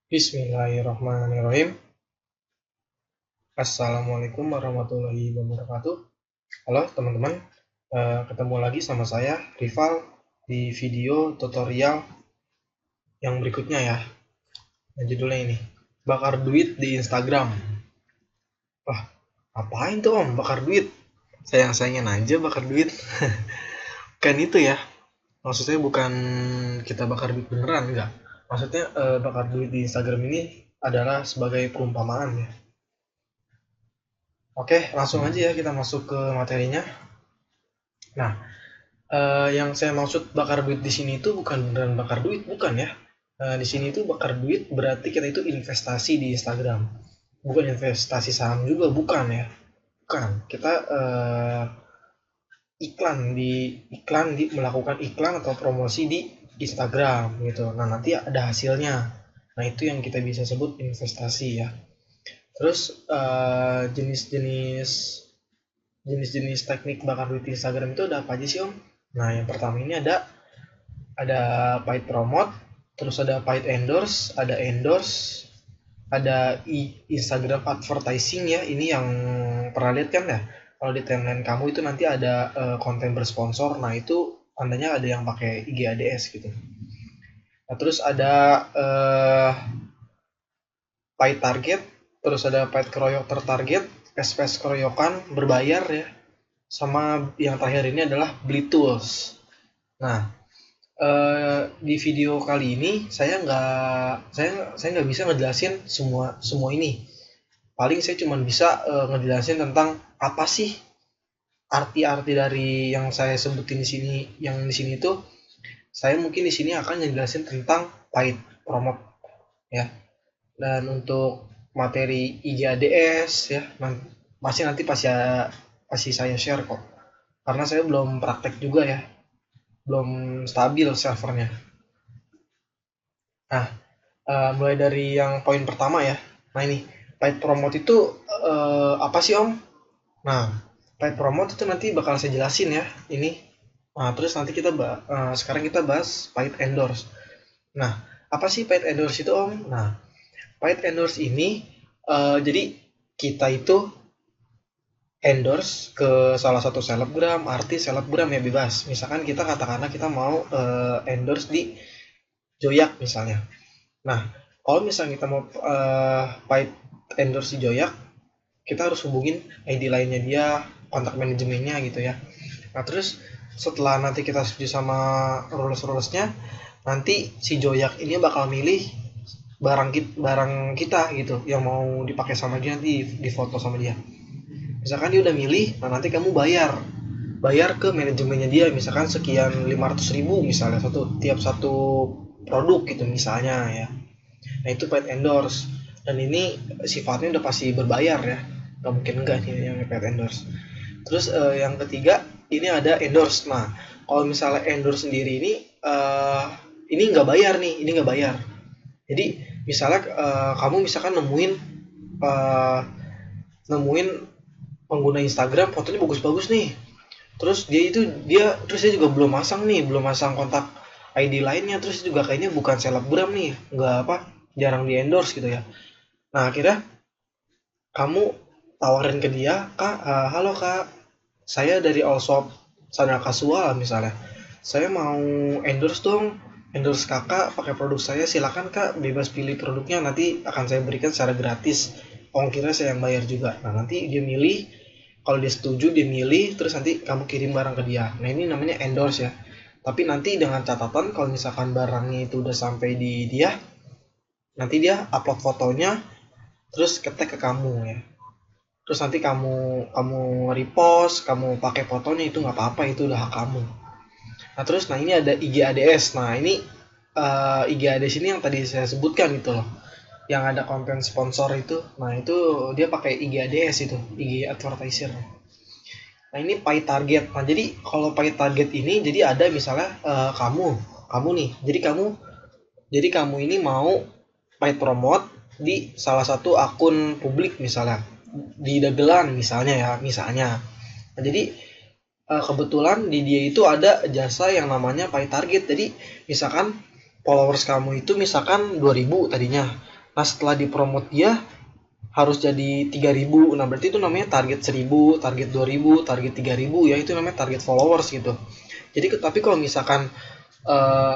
Bismillahirrahmanirrahim. Assalamualaikum warahmatullahi wabarakatuh. Halo teman-teman, ketemu lagi sama saya Rival di video tutorial yang berikutnya ya. Nah, judulnya ini, bakar duit di Instagram. Wah, apain tuh om bakar duit? Sayang-sayangan aja bakar duit. Kan itu ya, maksudnya bukan kita bakar duit beneran, enggak. Maksudnya bakar duit di Instagram ini adalah sebagai perumpamaan ya. Oke, langsung aja ya kita masuk ke materinya. Nah, yang saya maksud bakar duit di sini itu bukan beneran bakar duit, bukan ya. Di sini itu bakar duit berarti kita itu investasi di Instagram. Bukan investasi saham juga, bukan ya. Bukan. Kita iklan di melakukan iklan atau promosi di Instagram gitu. Nah, nanti ada hasilnya. Nah, itu yang kita bisa sebut investasi ya. Terus jenis-jenis teknik bakar duit di Instagram itu ada apa aja sih om? Nah, yang pertama ini ada paid promote, terus ada paid endorse, ada Instagram advertising ya. Ini yang pernah lihat kan ya? Kalau di timeline kamu itu nanti ada konten bersponsor. Nah, itu tandanya ada yang pakai IG Ads gitu. Nah, terus ada paid target, terus ada paid keroyok tertarget, SPS keroyokan berbayar ya. Sama yang terakhir ini adalah beli tools. Nah, di video kali ini saya nggak bisa ngejelasin semua ini. Paling saya cuma bisa ngejelasin tentang apa sih arti-arti dari yang saya sebutin di sini. Yang di sini tuh saya mungkin di sini akan ngejelasin tentang paid promote ya. Dan untuk materi IGADS ya, pasti saya share kok. Karena saya belum praktek juga ya, belum stabil servernya. Nah, mulai dari yang poin pertama ya. Nah ini, paid promote itu apa sih om? Nah, paid promote itu nanti bakal saya jelasin ya. Ini. Nah, terus nanti sekarang kita bahas paid endorse. Nah, apa sih paid endorse itu om? Nah, paid endorse ini jadi kita itu endorse ke salah satu selebgram, artis selebgram ya bebas. Misalkan kita katakanlah kita mau endorse di Joyak misalnya. Nah, kalau misalnya kita mau paid endorse di Joyak, kita harus hubungin ID lainnya dia, kontak manajemennya gitu ya. Nah, terus setelah nanti kita setuju sama rules-rulesnya, nanti si Joyak ini bakal milih barang kita gitu yang mau dipakai sama dia, nanti di foto sama dia. Misalkan dia udah milih, nah nanti kamu bayar ke manajemennya dia, misalkan sekian 500.000 misalnya tiap satu produk gitu misalnya ya. Nah, itu paid endorse. Dan ini sifatnya udah pasti berbayar ya. Nggak mungkin enggak nih yang paid endorse. Terus yang ketiga, ini ada endorse. Nah, kalau misalnya endorse sendiri ini nggak bayar nih, ini nggak bayar. Jadi, misalnya kamu misalkan uh, nemuin pengguna Instagram fotonya bagus-bagus nih. Terus dia juga belum masang kontak ID lainnya, terus juga kayaknya bukan selebgram nih, nggak apa, jarang di endorse gitu ya. Nah, akhirnya kamu tawarin ke dia, kak, halo kak, saya dari Allshop Sandal Kasual misalnya, saya mau endorse dong, endorse kakak pakai produk saya, silakan kak, bebas pilih produknya, nanti akan saya berikan secara gratis, ongkirnya saya yang bayar juga. Nah, nanti dia milih, kalau dia setuju dia milih, terus nanti kamu kirim barang ke dia. Nah, ini namanya endorse ya. Tapi nanti dengan catatan kalau misalkan barangnya itu udah sampai di dia, nanti dia upload fotonya, terus ketek ke kamu ya. Terus nanti kamu kamu repost, kamu pakai fotonya, itu nggak apa-apa, itu udah hak kamu. Nah, terus ini ada IG ADS. Nah, ini IG ADS ini yang tadi saya sebutkan gitu loh, yang ada konten sponsor itu. Nah, itu dia pakai IG ADS, itu IG advertiser. Nah, ini pay target. Nah, jadi kalau pay target ini, jadi ada misalnya kamu nih, jadi kamu ini mau pay promote di salah satu akun publik misalnya, di dagelan misalnya ya, misalnya. Nah, jadi kebetulan di dia itu ada jasa yang namanya pay target. Jadi misalkan followers kamu itu misalkan 2000 tadinya. Nah setelah dipromot dia harus jadi 3.000. Nah berarti itu namanya target 1.000, target 2.000, target 3.000 ya, itu namanya target followers gitu. Jadi tapi kalau misalkan eh,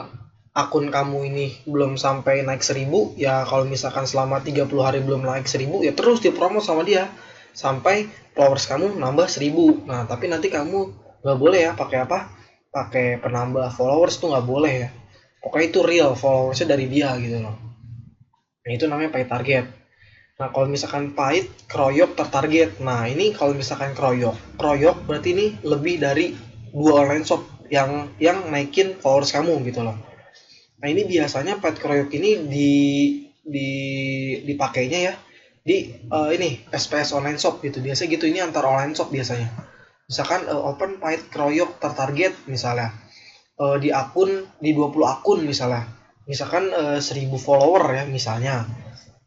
akun kamu ini belum sampai naik 1.000, ya kalau misalkan selama 30 hari belum naik 1.000, ya terus dipromot sama dia sampai followers kamu nambah 1.000. Nah tapi nanti kamu nggak boleh ya pakai apa, pakai penambah followers tuh nggak boleh ya, pokoknya itu real followersnya dari dia gitu loh. Nah itu namanya paid target. Nah kalau misalkan paid kroyok tertarget, nah ini kalau misalkan kroyok berarti ini lebih dari 2 online shop yang naikin followers kamu gitu loh. Nah ini biasanya paid kroyok ini di dipakainya ya di ini SPS online shop gitu, biasanya gitu, ini antar online shop biasanya. Misalkan open paid kroyok tertarget misalnya di akun, di 20 akun misalnya, misalkan 1.000 follower ya misalnya.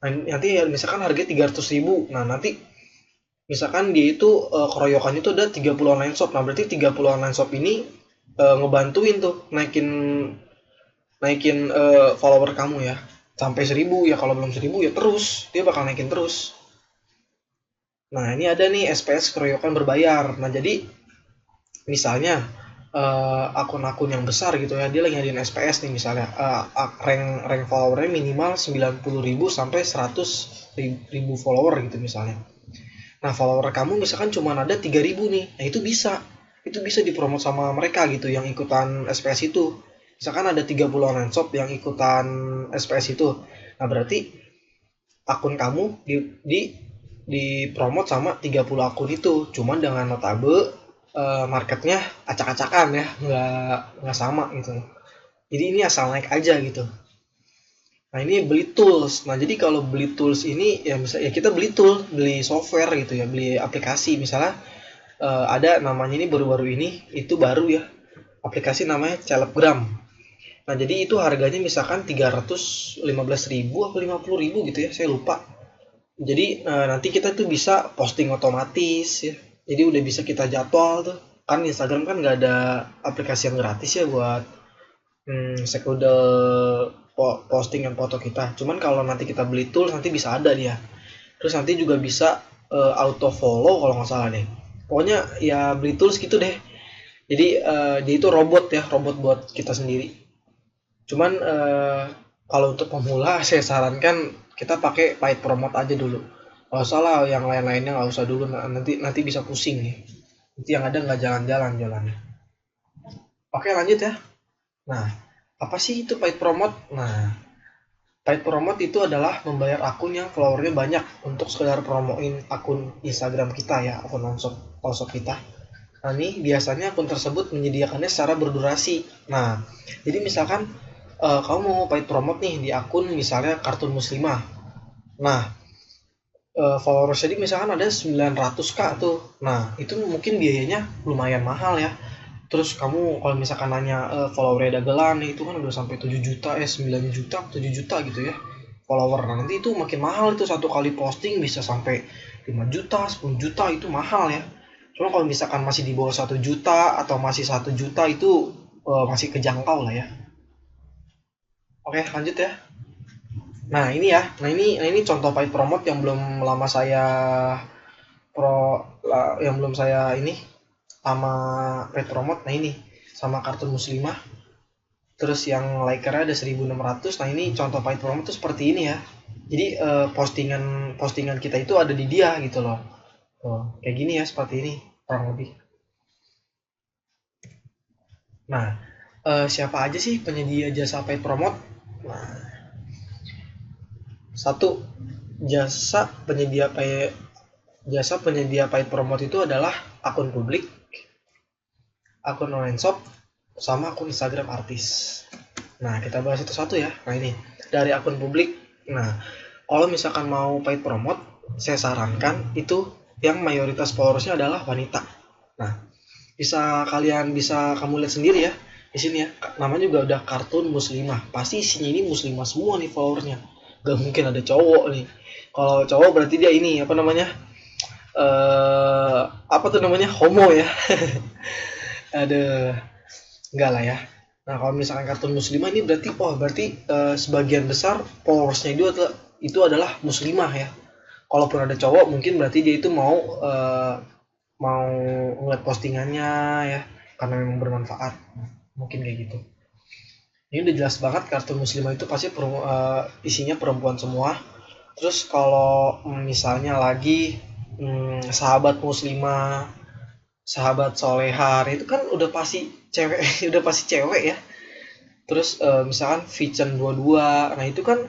Nah, nanti misalkan harga 300.000. Nah nanti misalkan dia itu keroyokannya itu ada 30 online shop. Nah berarti 30 online shop ini ngebantuin tuh naikin naikin follower kamu ya sampai 1.000 ya. Kalau belum 1.000 ya terus dia bakal naikin terus. Nah ini ada nih SPS keroyokan berbayar. Nah jadi misalnya akun-akun yang besar gitu ya, dia lagi ngadain SPS nih misalnya, rank followernya minimal 90.000 sampai 100.000 follower gitu misalnya. Nah follower kamu misalkan cuma ada 3.000 nih, nah itu bisa dipromot sama mereka gitu yang ikutan SPS itu. Misalkan ada 30 online shop yang ikutan SPS itu, nah berarti akun kamu dipromot sama 30 akun itu, cuman dengan notabe marketnya acak-acakan ya, nggak sama gitu. Jadi ini asal naik aja gitu. Nah ini beli tools. Nah jadi kalau beli tools ini ya misalnya ya kita beli tool, beli software gitu ya, beli aplikasi. Misalnya ada namanya ini baru-baru ini, itu baru ya, aplikasi namanya Telegram. Nah jadi itu harganya misalkan 315.000 atau 50.000 gitu ya, saya lupa. Jadi nanti kita tuh bisa posting otomatis ya. Jadi udah bisa kita jadwal tuh. Kan Instagram kan nggak ada aplikasi yang gratis ya buat sekedar postingan foto kita. Cuman kalau nanti kita beli tools nanti bisa ada dia. Terus nanti juga bisa auto follow kalau nggak salah deh. Pokoknya ya beli tools gitu deh. Jadi dia itu robot ya, robot buat kita sendiri. Cuman kalau untuk pemula saya sarankan kita pakai paid promote aja dulu. Kalau salah yang lain-lainnya nggak usah dulu, nanti bisa pusing nih. Nanti yang ada nggak jalan-jalan jalannya. Oke lanjut ya. Nah apa sih itu paid promote? Nah paid promote itu adalah membayar akun yang followernya banyak untuk sekedar promoin akun Instagram kita ya, akun langsung kita. Nah ini biasanya akun tersebut menyediakannya secara berdurasi. Nah jadi misalkan kamu mau paid promote nih di akun misalnya Kartun Muslimah. Nah followers jadi misalkan ada 900k tuh. Nah itu mungkin biayanya lumayan mahal ya. Terus kamu kalau misalkan nanya followernya dagelan nih, itu kan udah sampai 7 juta 9 juta 7 juta gitu ya follower. Nah nanti itu makin mahal, itu satu kali posting bisa sampai 5 juta 10 juta, itu mahal ya. Cuma kalau misalkan masih di bawah 1 juta atau masih 1 juta itu masih kejangkau lah ya. Oke lanjut ya. Nah ini ya, nah ini contoh paid promote yang belum lama saya yang belum saya ini sama paid promote. Nah ini sama Kartun Muslimah. Terus yang likernya ada 1.600. Nah ini contoh paid promote tuh seperti ini ya. Jadi postingan kita itu ada di dia gitu loh. Kayak gini ya, seperti ini kurang lebih. Nah siapa aja sih penyedia jasa paid promote? Nah, satu, jasa penyedia paid promote itu adalah akun publik, akun online shop, sama akun Instagram artis. Nah kita bahas itu satu ya. Nah ini dari akun publik. Nah kalau misalkan mau paid promote, saya sarankan itu yang mayoritas followersnya adalah wanita. Nah bisa kamu lihat sendiri ya di sini ya, namanya juga udah Kartun Muslimah, pasti isinya ini muslimah semua nih followernya, gak mungkin ada cowok nih. Kalau cowok berarti dia ini apa namanya, apa tuh namanya, homo ya. Ada, enggak lah ya. Nah kalau misalkan Kartun Muslimah ini berarti sebagian besar followersnya itu adalah muslimah ya. Kalaupun ada cowok mungkin berarti dia itu mau ngeliat postingannya ya, karena memang bermanfaat, mungkin kayak gitu. Ini udah jelas banget kartu muslimah itu pasti isinya perempuan semua. Terus kalau misalnya lagi sahabat muslimah, sahabat solehar, itu kan udah pasti cewek udah pasti cewek ya. Terus misalkan Vichen 22, nah itu kan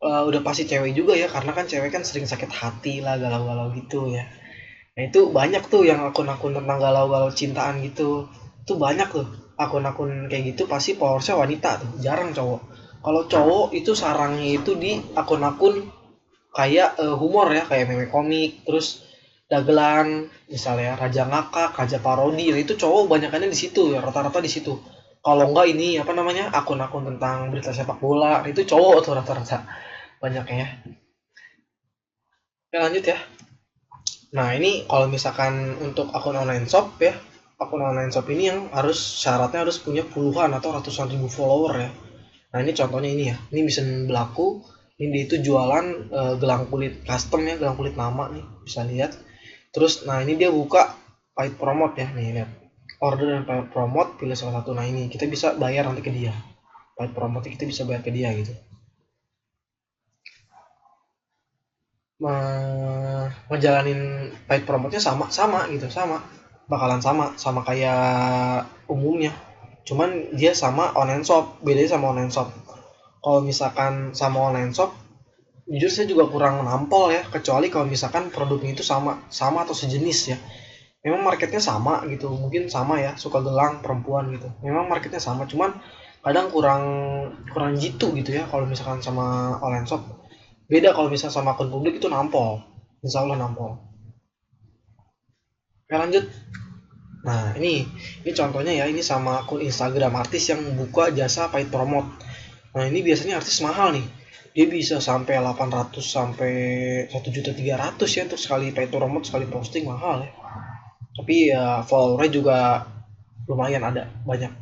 udah pasti cewek juga ya, karena kan cewek kan sering sakit hati lah, galau-galau gitu ya. Nah itu banyak tuh yang akun-akun tentang galau-galau cintaan gitu. Itu banyak tuh akun-akun kayak gitu, pasti followersnya wanita tuh, jarang cowok. Kalau cowok itu sarangnya itu di akun-akun kayak humor ya, kayak meme komik, terus dagelan, misalnya Raja Ngakak, Raja Parodi, nah itu cowok banyakannya di situ ya, rata-rata di situ. Kalau enggak ini apa namanya, akun-akun tentang berita sepak bola, itu cowok tuh rata-rata banyaknya. Ya lanjut ya. Nah ini kalau misalkan untuk akun online shop ya, akun online shop ini yang harus syaratnya harus punya puluhan atau ratusan ribu follower ya. Nah ini contohnya ini ya, ini bisa berlaku. Ini dia itu jualan gelang kulit custom ya, gelang kulit nama nih, bisa lihat. Terus nah ini dia buka paid promote ya, nih lihat. Order dan paid promote, pilih salah satu. Nah ini kita bisa bayar nanti ke dia. Paid promote kita bisa bayar ke dia gitu. Ngejalanin paid promote-nya sama gitu, bakalan sama kayak umumnya, cuman dia sama online shop. Bedanya sama online shop, kalau misalkan sama online shop jujur saya juga kurang nampol ya, kecuali kalau misalkan produknya itu sama atau sejenis ya, memang marketnya sama gitu, mungkin sama ya, suka gelang perempuan gitu, memang marketnya sama, cuman kadang kurang jitu gitu ya kalau misalkan sama online shop. Beda kalau misalnya sama akun publik itu nampol, insya Allah nampol. Oke lanjut. Nah ini contohnya ya, ini sama akun Instagram artis yang buka jasa paid promote. Nah ini biasanya artis mahal nih, dia bisa sampai 800 sampai 1.300.000 ya untuk sekali paid promote, sekali posting, mahal ya. Tapi ya followernya juga lumayan, ada banyak.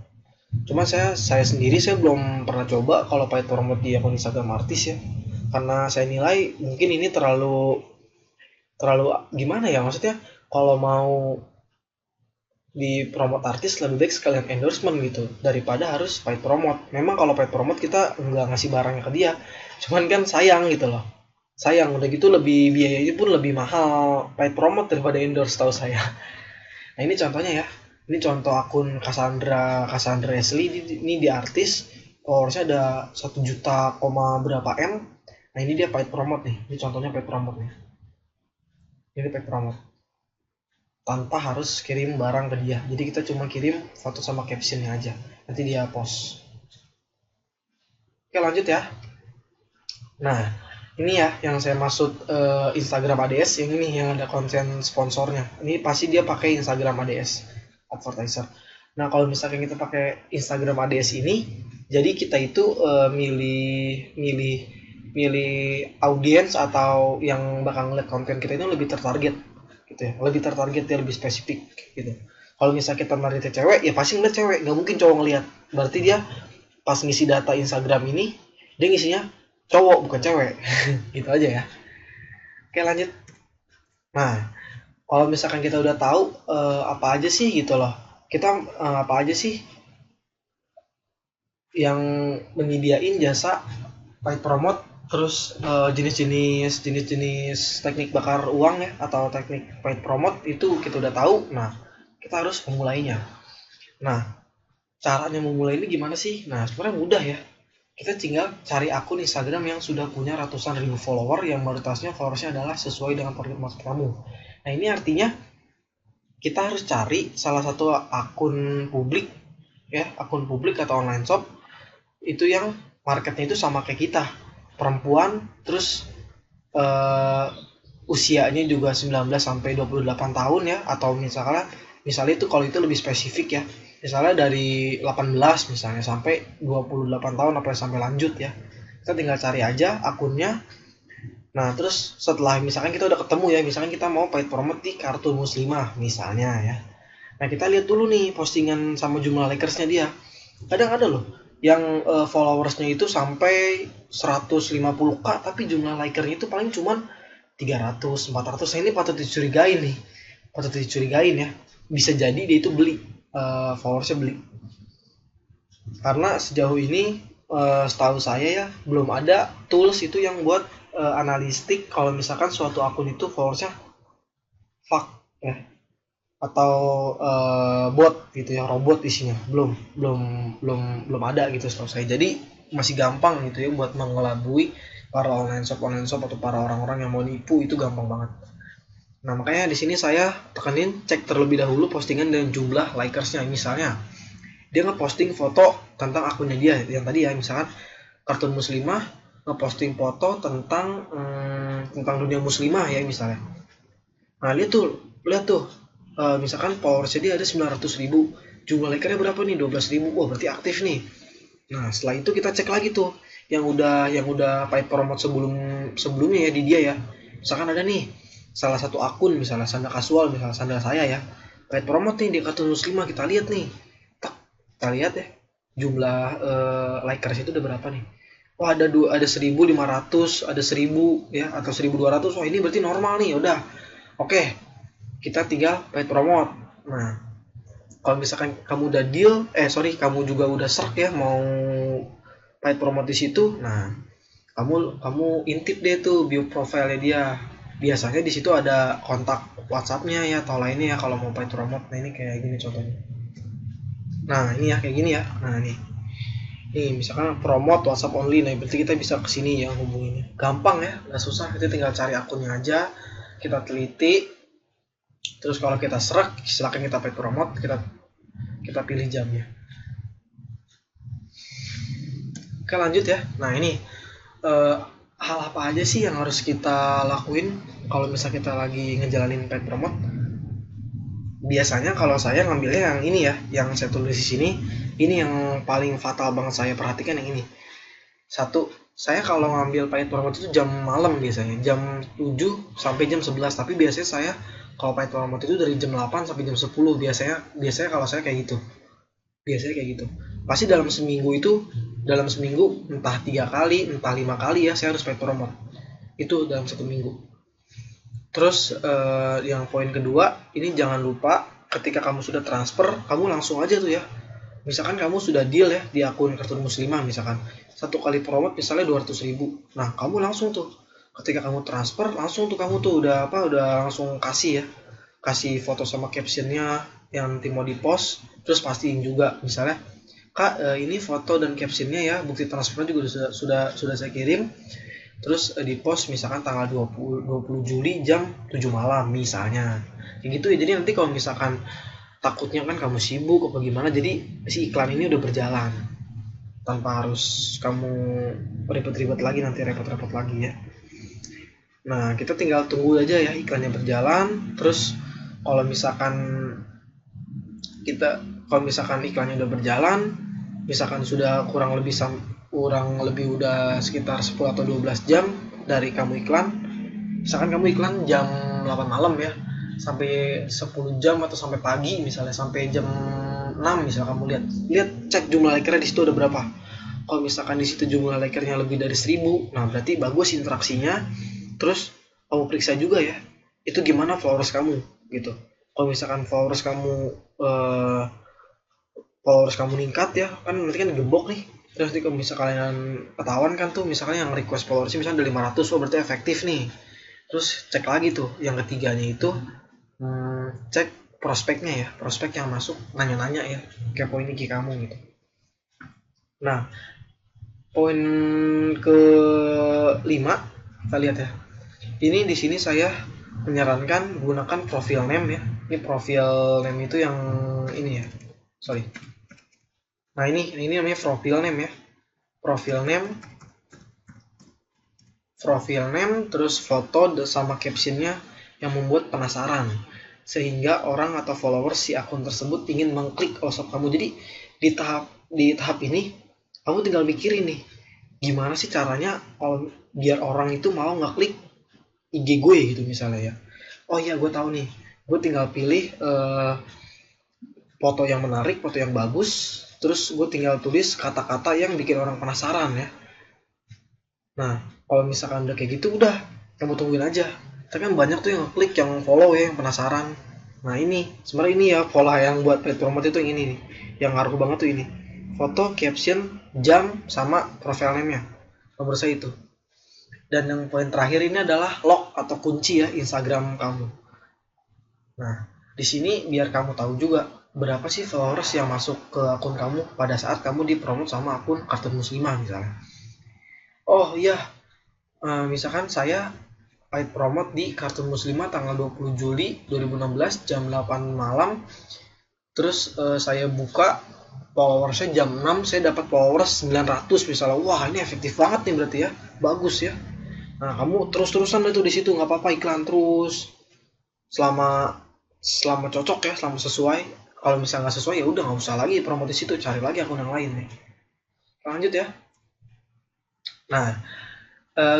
Cuma saya sendiri saya belum pernah coba kalau paid promote di akun Instagram artis ya, karena saya nilai mungkin ini terlalu gimana ya, maksudnya kalau mau di promote artis lebih baik sekalian endorsement gitu daripada harus paid promote. Memang kalau paid promote kita nggak ngasih barangnya ke dia, cuman kan sayang gitu loh, sayang udah gitu lebih biayanya pun lebih mahal paid promote daripada endorse tahu saya. Nah ini contohnya ya, ini contoh akun Cassandra Ashley, ini di artis, followersnya ada 1 juta berapa M. Nah ini dia paid promote nih, ini contohnya paid promote nih, ini paid promote tanpa harus kirim barang ke dia, jadi kita cuma kirim foto sama captionnya aja, nanti dia post. Oke lanjut ya. Nah ini ya yang saya maksud Instagram ADS, yang ini yang ada konten sponsornya, ini pasti dia pakai Instagram ADS advertiser. Nah kalau misalkan kita pakai Instagram ADS ini, jadi kita itu milih audiens atau yang bakal ngeliat konten kita itu lebih tertarget gitu ya, lebih tertarget, dia lebih spesifik gitu. Kalau misalnya kita targetnya cewek ya pasti ngeliat cewek, nggak mungkin cowok ngeliat, berarti dia pas ngisi data Instagram ini dia ngisinya cowok bukan cewek. Gitu aja ya. Oke lanjut. Nah kalau misalkan kita udah tahu apa aja sih gitu loh, kita apa aja sih yang menyediain jasa paid promote, terus jenis-jenis teknik bakar uang ya atau teknik paid promote itu kita udah tahu. Nah kita harus memulainya. Nah caranya memulai ini gimana sih? Nah sebenarnya mudah ya, kita tinggal cari akun Instagram yang sudah punya ratusan ribu follower, yang mayoritasnya followersnya adalah sesuai dengan target market kamu. Nah ini artinya kita harus cari salah satu akun publik ya, akun publik atau online shop itu yang marketnya itu sama kayak kita, perempuan, terus usianya juga 19 sampai 28 tahun ya, atau misalnya itu kalau itu lebih spesifik ya, misalnya dari 18 misalnya sampai 28 tahun apa sampai lanjut ya. Kita tinggal cari aja akunnya. Nah terus setelah misalkan kita udah ketemu ya, misalkan kita mau paid promote di kartu muslimah misalnya ya, nah kita lihat dulu nih postingan sama jumlah likersnya dia. Kadang ada loh yang followersnya itu sampai 150k, tapi jumlah likernya itu paling cuman 300 400. Nah, ini patut dicurigain ya. Bisa jadi dia itu beli, followersnya beli. Karena sejauh ini setahu saya ya belum ada tools itu yang buat analistik kalau misalkan suatu akun itu followersnya fake ya, atau bot gitu ya, robot isinya. Belum ada gitu setahu saya. Jadi masih gampang gitu ya buat mengelabui para online shop atau para orang-orang yang mau nipu, itu gampang banget. Nah, makanya di sini saya tekenin cek terlebih dahulu postingan dan jumlah likersnya. Misalnya dia ngeposting foto tentang akunnya dia yang tadi ya, misalkan kartun muslimah ngeposting foto tentang dunia muslimah ya misalnya. Nah, lihat tuh misalkan followersnya dia ada 900.000, jumlah like-nya berapa nih? 12.000. Wah, berarti aktif nih. Nah, setelah itu kita cek lagi tuh yang udah paid promote sebelumnya ya di dia ya. Misalkan ada nih salah satu akun, misalnya sandal kasual, misalnya sandal saya ya, paid promote nih di kartun muslimah. Kita lihat nih, kita lihat ya jumlah likers itu udah berapa nih. Wah, ada 1.500, ada 1.000 ya, atau 1.200. Wah, ini berarti normal nih. Udah, oke, kita tinggal paid promote. Nah, kalau misalkan kamu udah kamu juga udah serak ya mau paid promote di situ. Nah, kamu intip deh tuh bio profile dia. Biasanya di situ ada kontak WhatsApp-nya ya atau lainnya ya kalau mau paid promote. Nah, ini kayak gini contohnya. Nah, ini ya kayak gini ya. Nah, nih misalkan promote WhatsApp only. Nah, berarti kita bisa kesini yang hubunginnya. Gampang ya, nggak susah. Kita tinggal cari akunnya aja, kita teliti. Terus kalau kita serak, silakan kita paid promote, kita pilih jamnya. Oke, lanjut ya. Nah, ini hal apa aja sih yang harus kita lakuin kalau misalnya kita lagi ngejalanin paid promote? Biasanya kalau saya ngambilnya yang ini ya, yang saya tulis di sini. Ini yang paling fatal banget saya perhatikan yang ini. Satu, saya kalau ngambil paid promote itu jam malam biasanya, jam 7 sampai jam 11. Tapi biasanya saya kalau paid promote itu dari jam 8 sampai jam 10 biasanya kalau saya kayak gitu. Biasanya kayak gitu. Pasti dalam seminggu entah 3 kali, entah 5 kali ya saya harus paid promote. Itu dalam 1 minggu. Terus yang poin kedua, ini jangan lupa ketika kamu sudah transfer, kamu langsung aja tuh ya. Misalkan kamu sudah deal ya di akun kartun muslimah, misalkan satu kali promote misalnya 200.000. Nah, kamu langsung tuh ketika kamu transfer langsung tuh kamu tuh udah langsung kasih foto sama captionnya yang nanti mau di post. Terus pastiin juga misalnya, Kak, ini foto dan captionnya ya, bukti transfernya juga sudah saya kirim. Terus di post misalkan tanggal 20 Juli jam 7 malam misalnya. Kayak gitu ya. Jadi nanti kalau misalkan takutnya kan kamu sibuk apa gimana, jadi si iklan ini udah berjalan tanpa harus kamu ribet-ribet lagi, nanti repot-repot lagi ya. Nah, kita tinggal tunggu aja ya iklannya berjalan. Terus kalau misalkan iklannya udah berjalan, misalkan sudah kurang lebih udah sekitar 10 atau 12 jam dari kamu iklan. Misalkan kamu iklan jam 8 malam ya, sampai 10 jam atau sampai pagi, misalnya sampai jam 6 misalnya kamu lihat cek jumlah likernya di situ ada berapa. Kalau misalkan di situ jumlah likernya lebih dari 1.000, nah berarti bagus interaksinya. Terus kamu periksa juga ya, itu gimana followers kamu gitu. Kalau misalkan followers kamu meningkat ya, kan nanti kan gembok nih. Terus nanti kalau misalkan kalian ketahuan kan tuh, misalkan yang request followersnya misalnya ada 500, oh berarti efektif nih. Terus cek lagi tuh yang ketiganya itu, cek prospeknya ya, prospek yang masuk nanya-nanya ya, kepoin IG kamu gitu. Nah, poin ke-5 kita lihat ya. Ini di sini saya menyarankan gunakan profile name ya. Ini profile name itu yang ini ya. Sorry. Nah, ini namanya profile name ya. Profile name terus foto sama captionnya yang membuat penasaran, sehingga orang atau followers si akun tersebut ingin mengklik shop kamu. Jadi di tahap ini kamu tinggal mikirin nih, gimana sih caranya biar orang itu mau ngeklik IG gue gitu misalnya ya. Oh iya, gue tahu nih, gue tinggal pilih foto yang menarik, foto yang bagus, terus gue tinggal tulis kata-kata yang bikin orang penasaran ya. Nah kalau misalkan udah kayak gitu, udah kamu tungguin aja. Tapi kan banyak tuh yang klik, yang follow ya, yang penasaran. Nah ini sebenarnya ini ya pola yang buat paid promote itu, yang ini nih yang ngaruh banget tuh, ini foto, caption, jam, sama profile name-nya. Nomor saya itu. Dan yang poin terakhir ini adalah lock atau kunci ya Instagram kamu. Nah, di sini biar kamu tahu juga berapa sih followers yang masuk ke akun kamu pada saat kamu dipromote sama akun Kartun Muslimah misalnya. Oh iya, misalkan saya paid promote di Kartun Muslimah tanggal 20 Juli 2016 jam 8 malam. Terus saya buka followersnya jam 6, saya dapat followers 900 misalnya. Wah ini efektif banget nih berarti ya, bagus ya. Nah kamu terus-terusan itu di situ, nggak apa-apa iklan terus selama cocok ya, selama sesuai. Kalau misalnya nggak sesuai ya udah nggak usah lagi promote di situ, cari lagi akun yang lain nih. Lanjut ya. Nah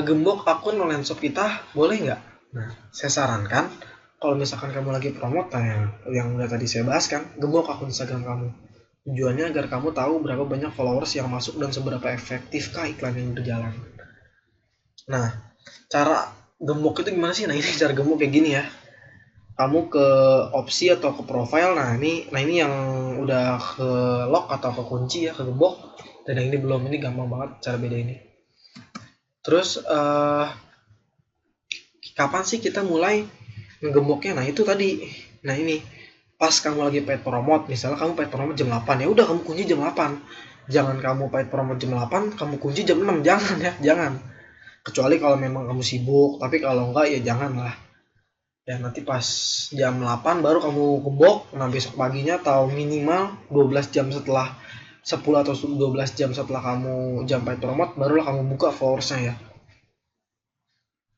gembok akun online shop kita boleh nggak? Nah saya sarankan kalau misalkan kamu lagi promote yang udah tadi saya bahas kan, gembok akun Instagram kamu. Tujuannya agar kamu tahu berapa banyak followers yang masuk dan seberapa efektifkah iklan yang berjalan. Nah, cara gembok itu gimana sih? Nah, ini cara gembok kayak gini ya. Kamu ke opsi atau ke profile. Nah, ini yang udah ke lock atau ke kunci ya, ke gembok. Dan yang ini belum, ini gampang banget cara beda ini. Terus kapan sih kita mulai ngegemboknya? Nah, itu tadi. Nah, ini pas kamu lagi paid promote, misalnya kamu paid promote jam 8, ya udah kamu kunci jam 8. Jangan kamu paid promote jam 8, kamu kunci jam 6, jangan ya, jangan. Kecuali kalau memang kamu sibuk, tapi kalau enggak ya jangan lah. Ya nanti pas jam 8 baru kamu gembok, nah besok paginya atau minimal 12 jam setelah 10 atau 12 jam setelah kamu jam paid promote, barulah kamu buka followersnya ya.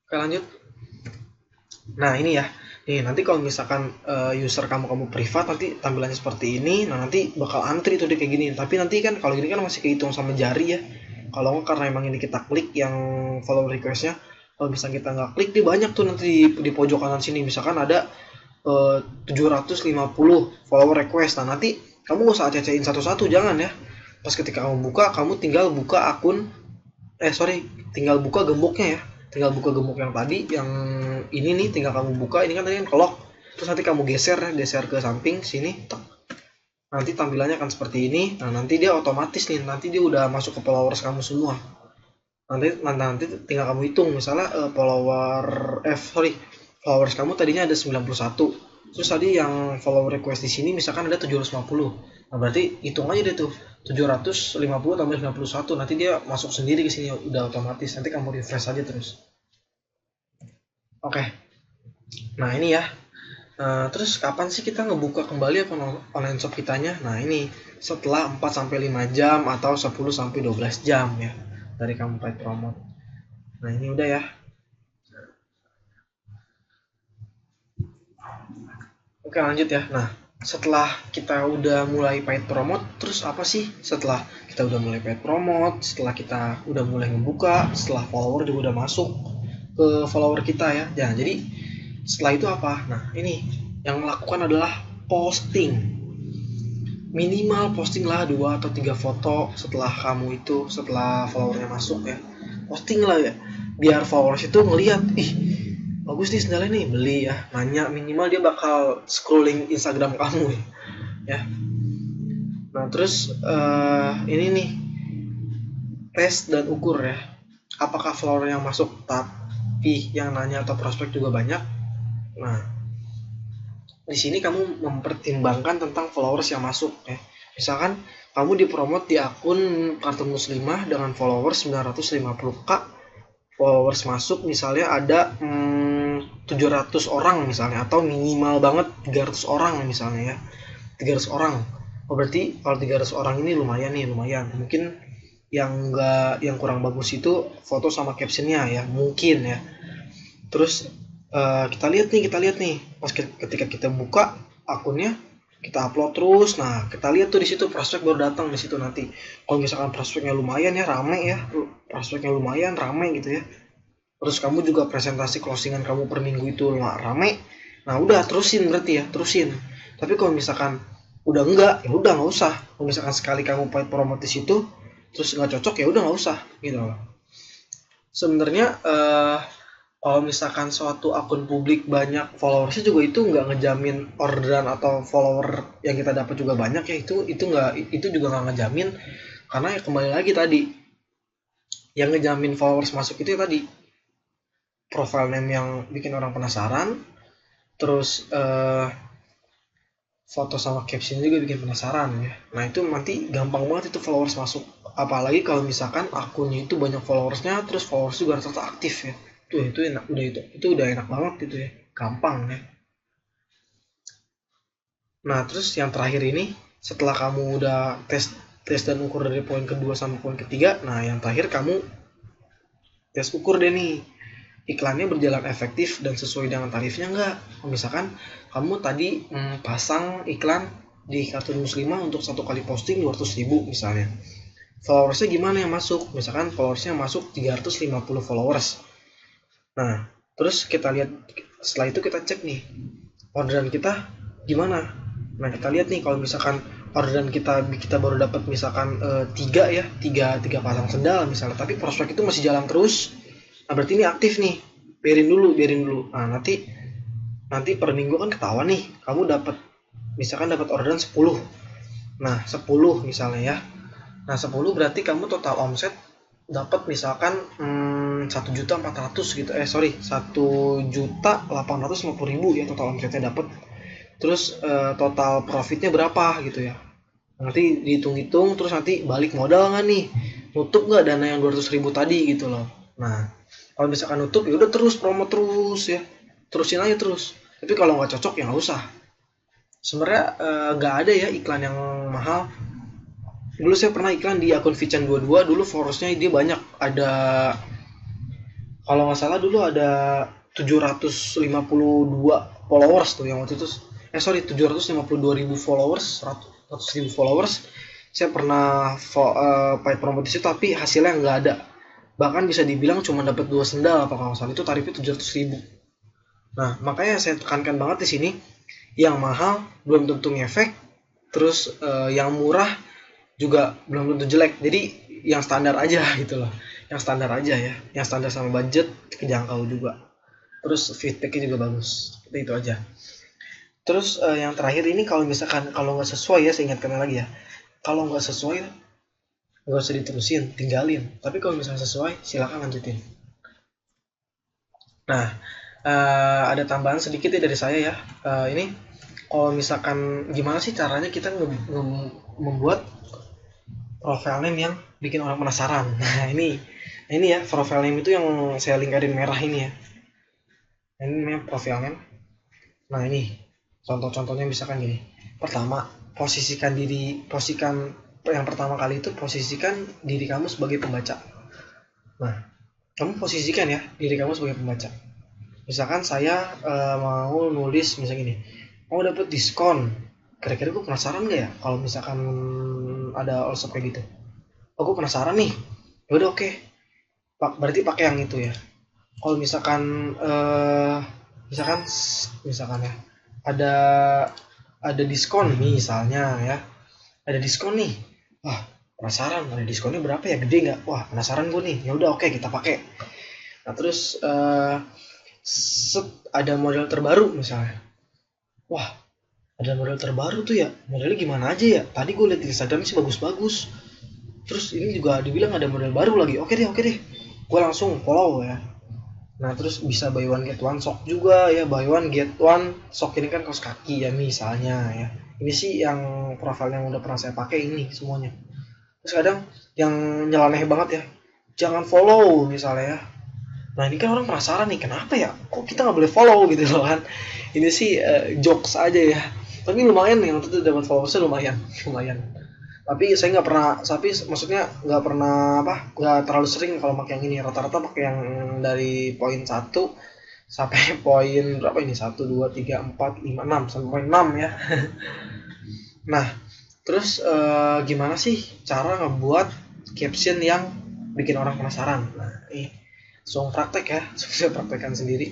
Oke lanjut. Nah ini ya. Nih nanti kalau misalkan user kamu privat, nanti tampilannya seperti ini. Nah nanti bakal antri tuh dia kayak gini. Tapi nanti kan kalau gini kan masih kehitung sama jari ya. Kalau nggak karena emang ini kita klik yang follow requestnya. Kalau misalnya kita nggak klik, dia banyak tuh nanti di pojok kanan sini. Misalkan ada 750 follower request. Nah nanti kamu nggak usah acecein satu-satu, jangan ya. Pas ketika kamu buka, kamu tinggal buka akun tinggal buka gemboknya ya. Tinggal buka gembok yang tadi, yang ini nih tinggal kamu buka. Ini kan tadi kan kelok, terus nanti kamu geser ke samping sini, nanti tampilannya akan seperti ini. Nah nanti dia otomatis nih, nanti dia udah masuk ke followers kamu semua. Nanti tinggal kamu hitung, misalnya followers kamu tadinya ada 91, terus tadi yang follow request di sini misalkan ada 750. Nah berarti hitung aja deh tuh, 750 tambah 91, nanti dia masuk sendiri ke sini, udah otomatis. Nanti kamu refresh aja terus. Oke. Nah ini ya. Terus kapan sih kita ngebuka kembali akun online shop kitanya? Nah ini setelah 4-5 jam atau 10-12 jam ya dari kamu paid promote. Nah ini udah ya. Oke lanjut ya. Nah setelah kita udah mulai paid promote, terus apa sih setelah kita udah mulai paid promote, setelah kita udah mulai ngebuka, setelah follower juga udah masuk ke follower kita ya. Nah, jadi setelah itu apa? Nah ini yang lakukan adalah posting. Minimal posting lah 2 atau 3 foto setelah kamu itu, setelah followernya masuk ya. Posting lah ya, biar followers itu ngelihat, ih bagus nih sendalnya nih, beli ya. Nanya, minimal dia bakal scrolling Instagram kamu ya. Nah terus ini nih, tes dan ukur ya, apakah follower yang masuk tapi yang nanya atau prospek juga banyak. Nah di sini kamu mempertimbangkan tentang followers yang masuk ya. Misalkan kamu dipromot di akun Kartun Muslimah dengan followers 950k, followers masuk misalnya ada 700 orang misalnya, atau minimal banget 300 orang misalnya ya. 300 orang. Oh berarti kalau 300 orang ini lumayan. Mungkin yang kurang bagus itu foto sama captionnya ya, mungkin ya. Terus kita lihat nih pas ketika kita buka akunnya, kita upload terus. Nah kita lihat tuh di situ prospek baru datang di situ. Nanti kalau misalkan prospeknya lumayan ya, rame gitu ya, terus kamu juga presentasi closingan kamu per minggu itu rame, nah udah terusin berarti ya, terusin. Tapi kalau misalkan udah enggak, ya udah nggak usah. Kalau misalkan sekali kamu paid promote di situ terus nggak cocok, ya udah nggak usah gitu loh. Sebenarnya kalau misalkan suatu akun publik banyak followersnya juga itu nggak ngejamin orderan atau follower yang kita dapat juga banyak ya, itu juga nggak ngejamin, karena ya kembali lagi tadi, yang ngejamin followers masuk itu ya tadi profile name yang bikin orang penasaran, terus foto sama caption juga bikin penasaran ya. Nah itu nanti gampang banget itu followers masuk, apalagi kalau misalkan akunnya itu banyak followersnya, terus followers juga rata-rata aktif ya. Itu enak, itu udah enak banget gitu ya, gampang ya. Nah terus yang terakhir ini, setelah kamu udah tes tes dan ukur dari poin kedua sampai poin ketiga, nah yang terakhir kamu tes ukur deh nih, iklannya berjalan efektif dan sesuai dengan tarifnya enggak. Misalkan kamu tadi pasang iklan di kartun muslimah untuk satu kali posting 200.000 misalnya, followersnya gimana yang masuk, misalkan followersnya masuk 350 followers. Nah terus kita lihat, setelah itu kita cek nih orderan kita gimana. Nah kita lihat nih, kalau misalkan orderan kita baru dapat misalkan tiga pasang sendal misalnya, tapi prospek itu masih jalan terus, nah berarti ini aktif nih, biarin dulu. Nah nanti per minggu kan ketahuan nih, kamu misalkan dapat orderan 10. Nah 10 misalnya ya, nah 10 berarti kamu total omset dapat misalkan 1.400.000 gitu, 1.850.000 ya total omsetnya dapat. Terus total profitnya berapa gitu ya, nanti dihitung-hitung, terus nanti balik modal nggak nih, nutup nggak dana yang 200.000 tadi gitu loh. Nah kalau misalkan nutup ya udah terus promo terus ya, terusin aja terus. Tapi kalau nggak cocok ya nggak usah. Sebenarnya nggak ada ya iklan yang mahal. Dulu saya pernah iklan di akun Vichan 22, dulu followersnya dia banyak, ada kalau nggak salah dulu ada 752 followers tuh yang waktu itu, 752.000 followers, 100.000 followers. Saya pernah paid promote di situ, tapi hasilnya nggak ada, bahkan bisa dibilang cuma dapat 2 sendal apa kalau salah, itu tarifnya 700.000. Nah makanya saya tekankan banget di sini, yang mahal belum tentu ngefek, terus yang murah juga belum tentu jelek, jadi yang standar aja gitu loh, yang standar aja ya, yang standar sama budget, kejangkau juga, terus feedbacknya juga bagus, itu aja. Terus yang terakhir ini, kalau misalkan kalau nggak sesuai ya, saya ingatkan lagi ya, kalau nggak sesuai nggak usah diterusin, tinggalin. Tapi kalau misalnya sesuai silahkan lanjutin. Nah ada tambahan sedikit ya dari saya ya. Ini kalau misalkan gimana sih caranya kita membuat profile name yang bikin orang penasaran. Nah ini ya, profile name itu yang saya lingkarin merah ini ya, ini namanya profile name. Nah ini contoh-contohnya misalkan gini. Pertama, posisikan yang pertama kali itu, posisikan diri kamu sebagai pembaca. Nah kamu posisikan ya diri kamu sebagai pembaca. Misalkan saya mau nulis misalnya gini, mau dapat diskon, kira-kira gue penasaran gak ya kalau misalkan ada all shop kayak gitu. Oh gue penasaran nih, ya udah oke, berarti pakai yang itu ya. Kalau misalkan misalkan ya ada diskon misalnya ya, ada diskon nih, wah penasaran ada diskonnya berapa ya, gede nggak, wah penasaran gue nih, ya udah oke kita pakai. Nah terus ada model terbaru misalnya, wah ada model terbaru tuh ya, modelnya gimana aja ya, tadi gue liat di Instagram sih bagus-bagus, terus ini juga dibilang ada model baru lagi, oke deh gue langsung follow ya. Nah terus bisa buy one get one shock juga ya, buy one get one shock ini kan kaos kaki ya misalnya ya. Ini sih yang profil yang udah pernah saya pakai ini semuanya. Terus kadang yang nyeleneh banget ya, jangan follow misalnya ya. Nah ini kan orang penasaran nih, kenapa ya kok kita nggak boleh follow gitu loh kan. Ini sih jokes aja ya, tapi lumayan yang waktu itu dapat followersnya lumayan. Tapi saya nggak pernah, tapi maksudnya nggak terlalu sering kalau pakai yang ini, rata-rata pakai yang dari poin 1 sampai poin berapa ini, 1 2 3 4 5 6 sampai poin 6 ya. Nah terus gimana sih cara ngebuat caption yang bikin orang penasaran. Nah ini langsung praktek ya, saya praktekkan sendiri.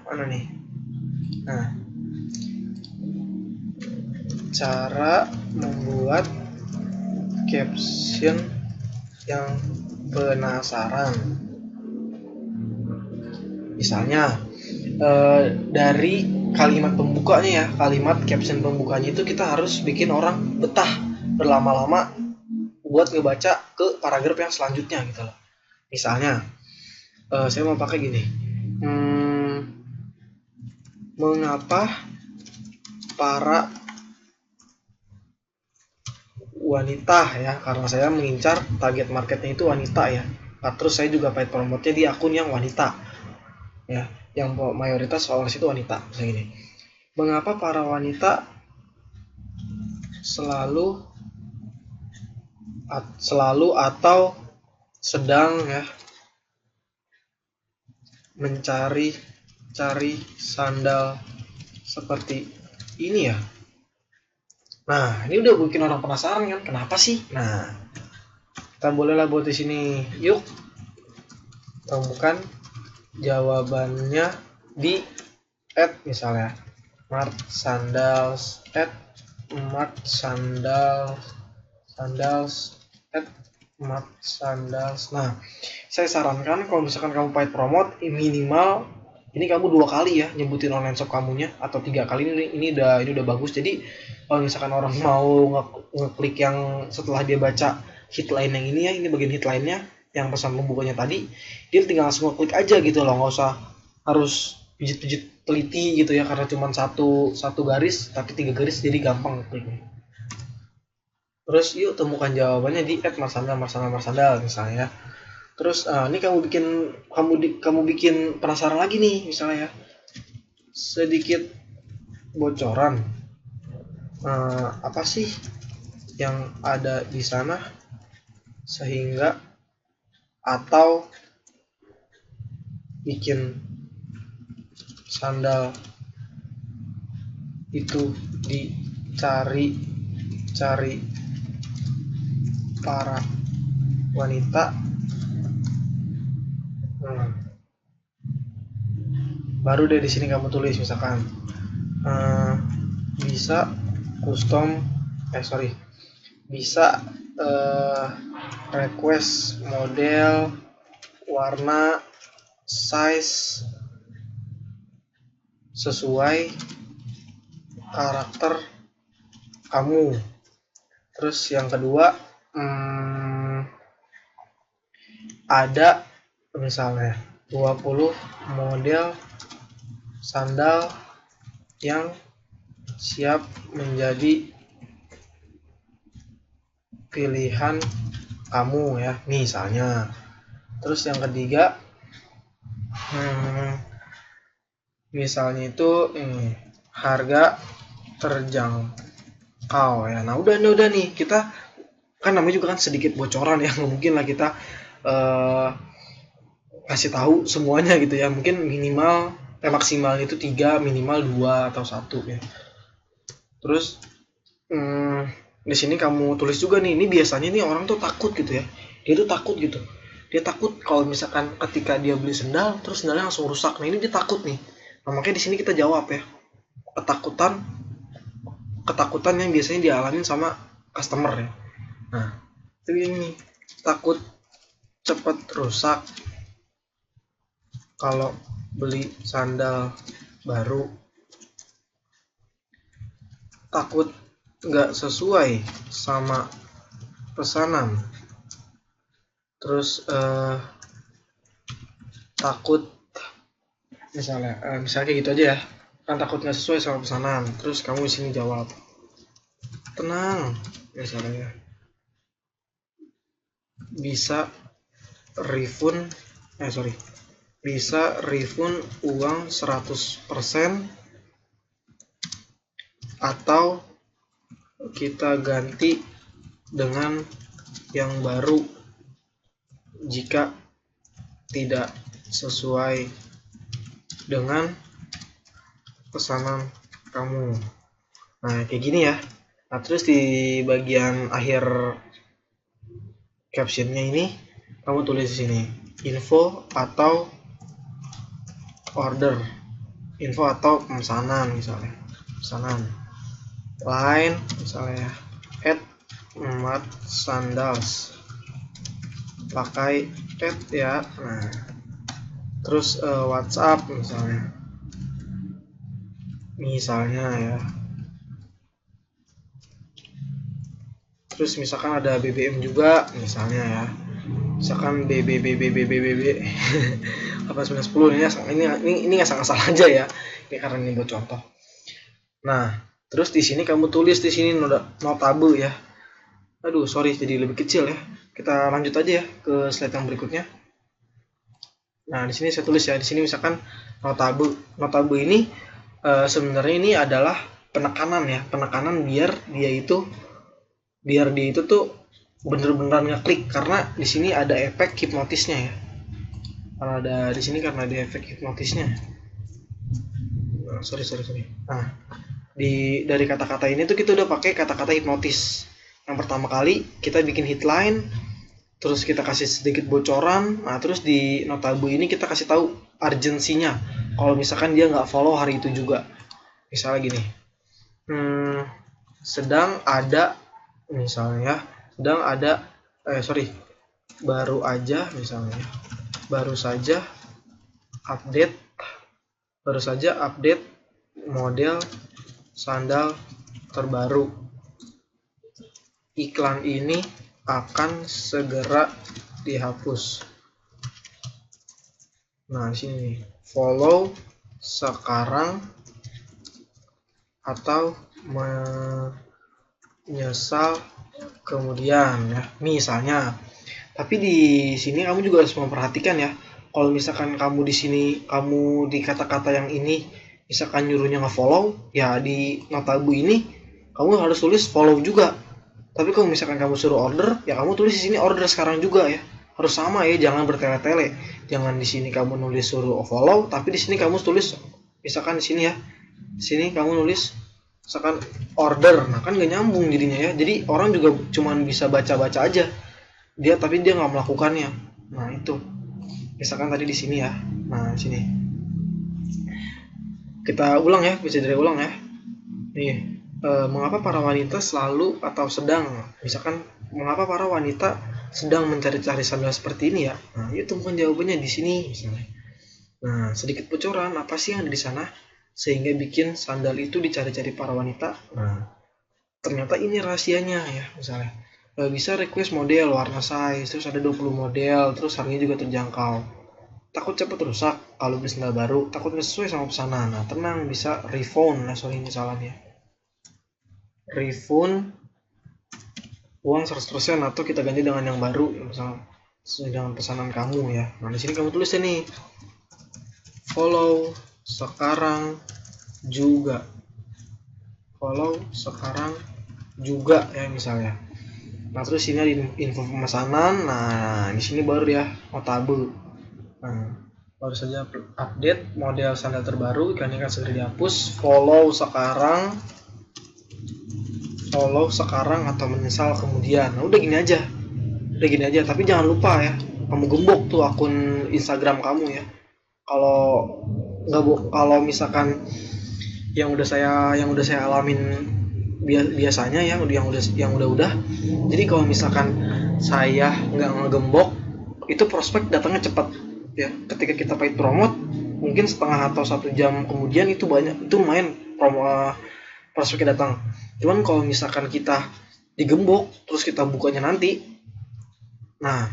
Mana nih, nah cara membuat caption yang penasaran. Misalnya dari kalimat pembukanya ya, kalimat caption pembukanya itu kita harus bikin orang betah berlama-lama buat ngebaca ke paragraf yang selanjutnya gitu loh. Misalnya saya mau pakai gini, mengapa para wanita ya, karena saya mengincar target marketnya itu wanita ya. Nah, terus saya juga paid promote-nya di akun yang wanita ya, yang mayoritas followers itu wanita. Misalnya gini, mengapa para wanita selalu atau sedang ya mencari sandal seperti ini ya. Nah, ini udah bikin orang penasaran kan, kenapa sih? Nah, kita bolehlah buat di sini. Yuk, temukan jawabannya di misalnya Mart Sandals Mart Sandals. Nah, saya sarankan kalau misalkan kamu paid promote minimal ini kamu 2 kali ya nyebutin online shop kamunya, atau 3 kali. Ini udah bagus. Jadi kalau misalkan orang mau ngeklik yang setelah dia baca headline yang ini ya, ini bagian headline-nya yang pesan pembukanya tadi, dia tinggal langsung ngeklik aja gitu loh, nggak usah harus pijit-pijit teliti gitu ya, karena cuma satu garis tapi 3 garis jadi gampang ngekliknya. Terus yuk temukan jawabannya di @marsandal misalnya. Terus ini kamu bikin penasaran lagi nih misalnya ya. Sedikit bocoran. Apa sih yang ada di sana sehingga, atau bikin sandal itu dicari para wanita. Baru deh di sini kamu tulis misalkan bisa request model, warna, size sesuai karakter kamu. Terus yang kedua, ada misalnya 20 model sandal yang siap menjadi pilihan kamu ya, misalnya. Terus yang ketiga, misalnya itu harga terjangkau ya. Nah udah nih, kita kan namanya juga kan sedikit bocoran ya, mungkin lah kita kasih tahu semuanya gitu ya. Mungkin maksimal itu 3, minimal 2 atau 1 ya. Terus di sini kamu tulis juga nih, ini biasanya nih orang tuh takut gitu ya. Dia takut kalau misalkan ketika dia beli sendal terus sendalnya langsung rusak. Nah, ini dia takut nih. Nah, makanya di sini kita jawab ya. Ketakutan yang biasanya dialamin sama customer ya. Nah, itu ini, takut cepat rusak kalau beli sandal baru, takut nggak sesuai sama pesanan, terus takut misalnya kayak gitu aja ya, kan takut nggak sesuai sama pesanan. Terus kamu di sini jawab, tenang misalnya, bisa refund uang 100% atau kita ganti dengan yang baru jika tidak sesuai dengan pesanan kamu. Nah, kayak gini ya. Nah, terus di bagian akhir captionnya ini kamu tulis di sini info atau pemesanan misalnya. line misalnya @mat sandals pakai ya. Nah terus WhatsApp misalnya ya. Terus misalkan ada BBM juga misalnya ya, misalkan BB 8910 ini ngasal-ngasal aja ya, ini karena ini buat contoh. Nah terus di sini kamu tulis di sini notable ya. Aduh sorry jadi lebih kecil ya. Kita lanjut aja ya ke slide yang berikutnya. Nah di sini saya tulis ya, di sini misalkan notable ini sebenarnya ini adalah penekanan ya, penekanan biar dia itu tuh bener-bener ngeklik, karena di sini ada efek hipnotisnya ya. Karena ada efek hipnotisnya. Nah, sorry. Nah, dari kata-kata ini tuh kita udah pakai kata-kata hipnotis. Yang pertama kali kita bikin headline, terus kita kasih sedikit bocoran. Nah, terus di notabu ini kita kasih tahu urgensinya. Kalau misalkan dia nggak follow hari itu juga. Misalnya gini. Baru saja update model sandal terbaru. Iklan ini akan segera dihapus. Nah, di sini nih, follow sekarang atau menyesal kemudian ya, misalnya. Tapi di sini kamu juga harus memperhatikan ya. Kalau misalkan kamu di sini, kamu di kata-kata yang ini misalkan nyuruhnya nge-follow, ya di notabu ini kamu harus tulis follow juga. Tapi kalau misalkan kamu suruh order, ya kamu tulis di sini order sekarang juga ya. Harus sama ya, jangan bertele-tele. Jangan di sini kamu nulis suruh follow, tapi di sini kamu tulis misalkan di sini ya. Di sini kamu nulis misalkan order. Nah, kan gak nyambung jadinya ya. Jadi orang juga cuman bisa baca-baca aja. Tapi dia nggak melakukannya. Nah, itu. Misalkan tadi di sini ya. Nah, di sini. Kita ulang ya, bisa dari ulang ya. Nih. Mengapa para wanita selalu atau sedang, misalkan mengapa para wanita sedang mencari-cari sandal seperti ini ya? Nah, itu temukan jawabannya di sini misalnya. Nah, sedikit bocoran apa sih yang ada di sana sehingga bikin sandal itu dicari-cari para wanita. Nah, ternyata ini rahasianya ya, misalnya. Bisa request model, warna, size, terus ada 20 model, terus harganya juga terjangkau. Takut cepat rusak kalau beli sandal baru, takut nggak sesuai sama pesanan. Nah, tenang, bisa refund. Nah, soal ini salahnya. Refund uang 100% atau kita ganti dengan yang baru, misalnya sesuai dengan pesanan kamu ya. Nah, di sini kamu tulis nih, follow sekarang juga ya misalnya. Nah, terus sini ada info pemesanan. Nah, di sini baru ya notable. Nah, baru saja update model sandal terbaru, iklan akan segera dihapus. Follow sekarang atau menyesal kemudian. Nah, udah gini aja. Tapi jangan lupa ya, kamu gembok tuh akun Instagram kamu ya. Kalau misalkan yang udah saya alamin biasanya yang udah. Jadi kalau misalkan saya nggak ngegembok, itu prospek datangnya cepat ya. Ketika kita paid promote, mungkin setengah atau 1 jam kemudian itu lumayan prospeknya datang. Cuman kalau misalkan kita digembok terus kita bukanya nanti, nah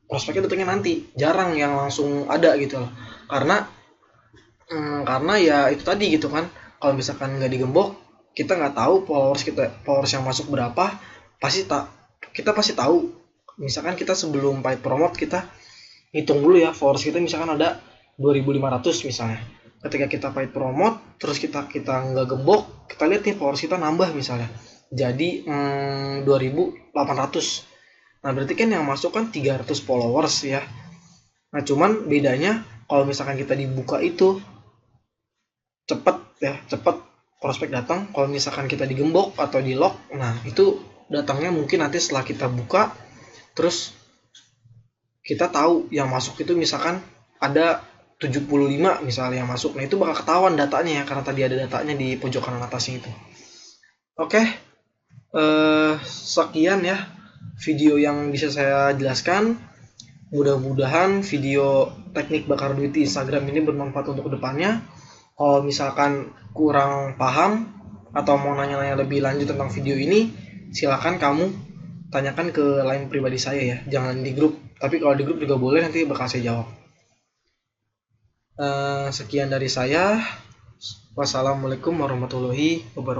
prospeknya datangnya nanti, jarang yang langsung ada gitu loh. Karena ya itu tadi gitu kan, kalau misalkan nggak digembok, kita nggak tahu followers yang masuk berapa. Kita pasti tahu. Misalkan kita sebelum paid promote, kita hitung dulu ya followers kita, misalkan ada 2.500 misalnya. Ketika kita paid promote terus kita nggak gembok, kita lihat nih followers kita nambah misalnya jadi 2.800. Nah, berarti kan yang masuk kan 300 followers ya. Nah, cuman bedanya kalau misalkan kita dibuka itu cepet prospek datang. Kalau misalkan kita digembok atau di lock, nah itu datangnya mungkin nanti setelah kita buka, terus kita tahu yang masuk itu misalkan ada 75 misalnya yang masuk. Nah, itu bakal ketahuan datanya ya, karena tadi ada datanya di pojok kanan atasnya itu. Oke, sekian ya video yang bisa saya jelaskan. Mudah-mudahan video teknik bakar duit di Instagram ini bermanfaat untuk kedepannya. Kalau misalkan kurang paham atau mau nanya-nanya lebih lanjut tentang video ini, silakan kamu tanyakan ke line pribadi saya ya, jangan di grup. Tapi kalau di grup juga boleh, nanti bakal saya jawab. Sekian dari saya. Wassalamualaikum warahmatullahi wabarakatuh.